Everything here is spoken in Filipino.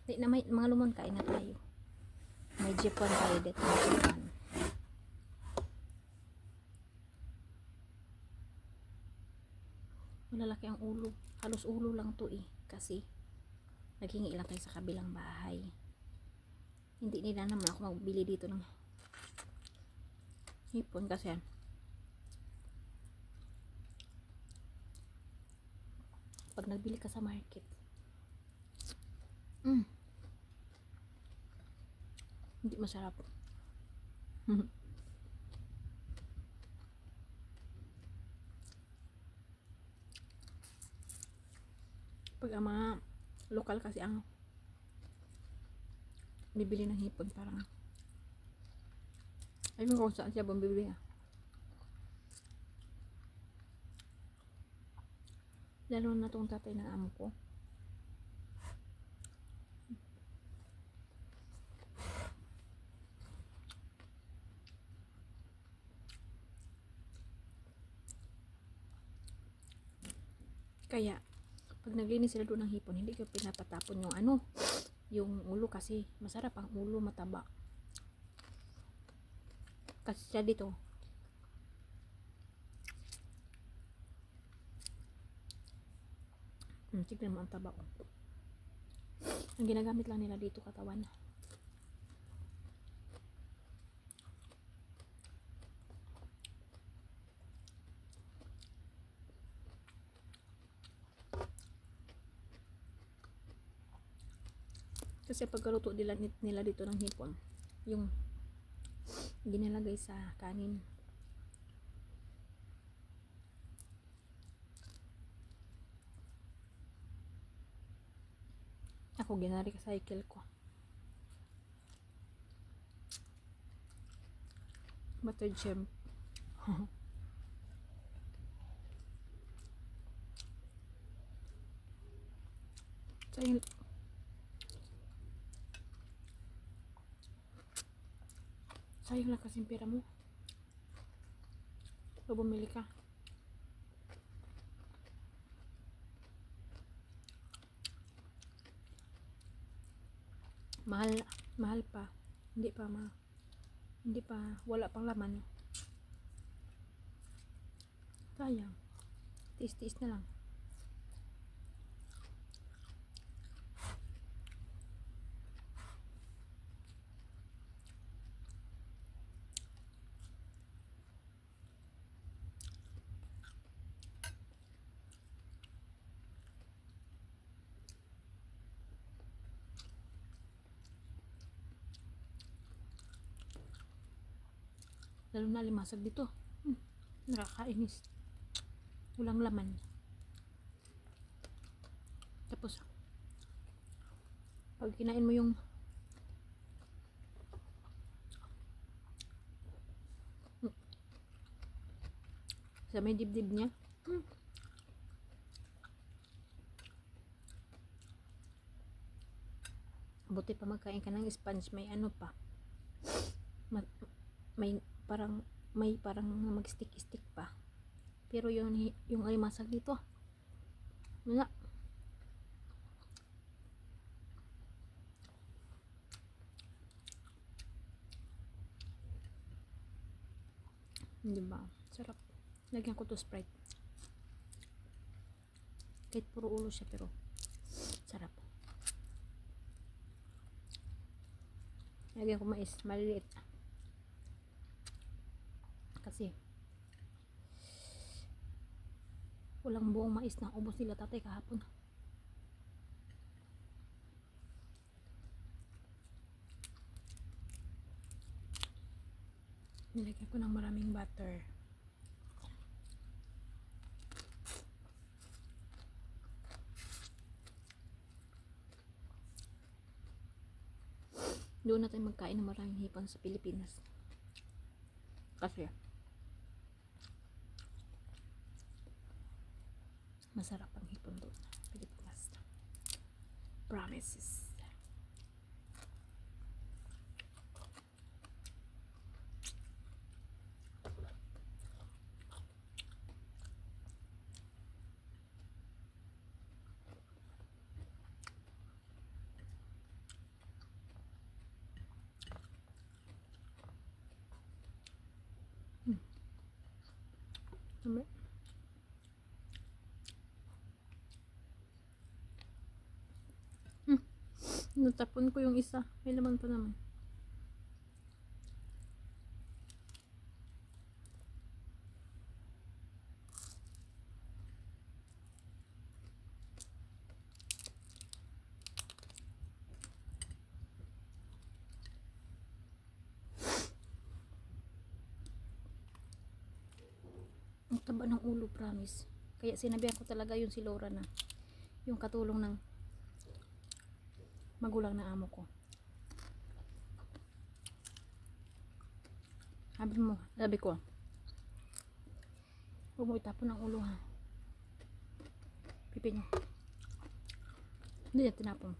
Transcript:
Di na may mga lumon, kain na tayo. May Japan tayo dito. Japan. Malalaki ang ulo. Halos ulo lang to kasi naghingi lang tayo sa kabilang bahay. Hindi nila naman ako magbili dito ng hipon kasi yan. Pag nagbili ka sa market, hindi masarap. Pag ang mga lokal kasi ang bibili ng hipon, parang ayun kung saan siya bumibili lalo na tong tatay ng amo ko. Kaya pag naglinis sila doon ng hipon, hindi ko pinapatapon yung yung ulo kasi masarap ang ulo, mataba. Kasi siya dito, tignan mo ang taba. Ang ginagamit lang nila dito katawan. Kasi pagkaluto nila dito ng hipon, yung ginalagay sa kanin, ako ginari-recycle ko. Butter gem. Sayang lang kasing pera mo. So, bumili ka. Mahal pa. Hindi pa, wala pang laman. Sayang. Tiis-tiis na lang. Lalo na limasag dito. Nakakainis. Walang laman. Tapos pag kinain mo yung sa may dibdib niya, buti pa magkain ka ng sponge, may pa, may parang mag-stick pa. Pero yung alimasag dito, wala. Diba? Sarap. Lagyan ko to Sprite. Kahit puro ulo siya, pero sarap. Lagyan ko mais, maliliit. Kasi walang buong mais na ubos nila tatay kahapon. Nilagyan ko ng maraming butter. Doon na tayo magkain ng maraming hipon sa Pilipinas. Kasi masarap ang hipon doon sa Pilipinas. Promises. Mamaya. Natapon ko yung isa. May laman pa naman. Ang taba ng ulo, promise. Kaya sinabihan ko talaga yun si Laura na yung katulong ng magulang na amo ko. Sabi ko, huwag mo itapon ang ulo ha. Pipi nyo. Hindi niya tinapon.